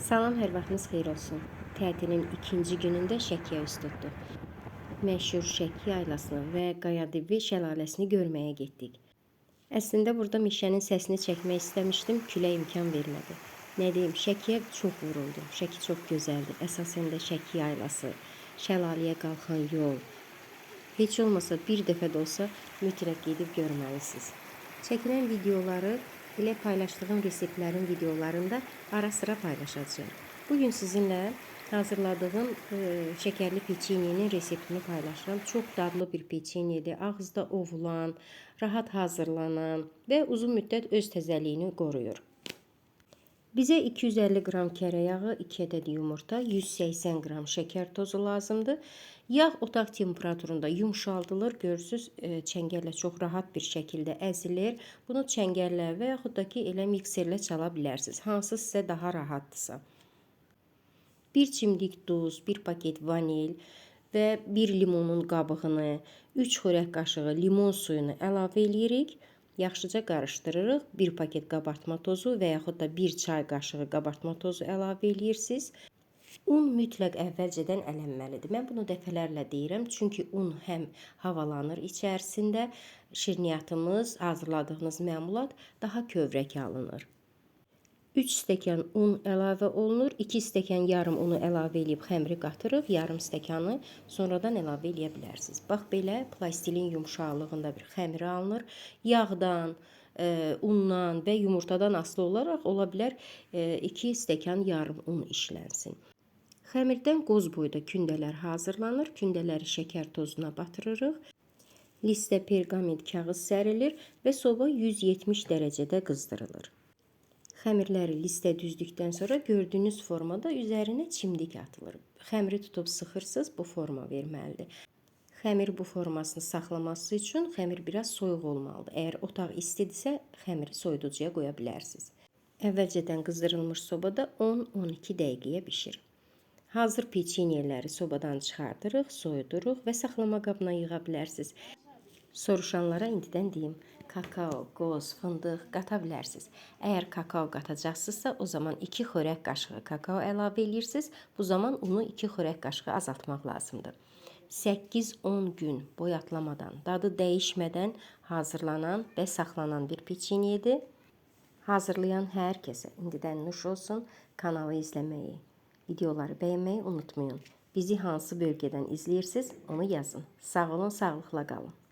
Salam, hər vaxtınız xeyir olsun. Tətilin ikinci günündə Şəkiyə üz tutduq. Məşhur Şəki yaylasını və Qayadibi şəlaləsini görməyə getdik. Əslində burada meşənin səsini çəkmək istəmişdim, külək imkan vermədi. Nə deyim, Şəkiyə çox vuruldum. Şəki çox gözəldir. Əsasən də Şəki yaylası, şəlaləyə qalxan yol. Heç olmasa bir dəfə də olsa mütləq gedib görməlisiniz. Çəkilən videoları elə paylaşdığım reseptlərin videolarında ara sıra paylaşacağım. Bugün sizinlə hazırladığım şəkərli peçenyenin reseptini paylaşıram. Çox dadlı bir peçenyedir. Ağızda ovulan, rahat hazırlanan və uzun müddət öz təzəliyini qoruyur. Bizə 250 qram kərə yağı, 2 ədəd yumurta, 180 qram şəkər tozu lazımdır. Yağ otaq temperaturunda yumşaldılır. Görürsüz, çəngəllə çox rahat bir şəkildə əzilir. Bunu çəngəllə və yaxud da ki, elə mikserlə çala bilərsiniz. Hansı sizə daha rahatdırsa. 1 çimdik duz, 1 paket vanil və 1 limonun qabığını, 3 xörək qaşığı limon suyunu əlavə edirik. Yaxşıca qarışdırırıq. 1 paket qabartma tozu və yaxud da 1 çay qaşığı qabartma tozu əlavə edirsiniz. Un mütləq əvvəlcədən ələnməlidir. Mən bunu dəfələrlə deyirəm, çünki un həm havalanır içərisində, şirniyyatımız, hazırladığınız məmulat daha kövrək alınır. 3 stəkan un əlavə olunur. 2 stəkan yarım unu əlavə edib xəmiri qatırıq. Yarım stəkanı sonradan əlavə edə bilərsiniz. Bax belə plastilin yumşaqlığında bir xəmir alınır. Yağdan, undan və yumurtadan asılı olaraq ola bilər 2 stəkan yarım un işlənsin. Xəmirdən qoz boyda kündələr hazırlanır. Kündələri şəkər tozuna batırırıq. Listə perqament kağız sərilir və soba 170 dərəcədə qızdırılır. Xəmirləri listə düzdükdən sonra gördüyünüz formada üzərinə çimdik atılır. Xəmiri tutub sıxırsınız, bu forma verməlidir. Xəmir bu formasını saxlaması üçün xəmir biraz soyuq olmalıdır. Əgər otaq istidirsə, xəmiri soyuducuya qoya bilərsiniz. Əvvəlcədən qızdırılmış sobada 10-12 dəqiqəyə bişir. Hazır peçenyeləri sobadan çıxardırıq, soyuduruq və saxlama qabına yığa bilərsiniz. Soruşanlara indidən deyim, kakao, qoz, fındıq qata bilərsiniz. Əgər kakao qatacaqsınızsa, o zaman 2 xörək qaşığı kakao əlavə edirsiniz. Bu zaman unu 2 xörək qaşığı azaltmaq lazımdır. 8-10 gün boyatlamadan, dadı dəyişmədən hazırlanan və saxlanan bir peçenyedir. Hazırlayan hər kəsə indidən nuş olsun. Kanalı izləməyi, videoları bəyənməyi unutmayın. Bizi hansı bölgədən izləyirsiniz, onu yazın. Sağ olun, sağlıqla qalın.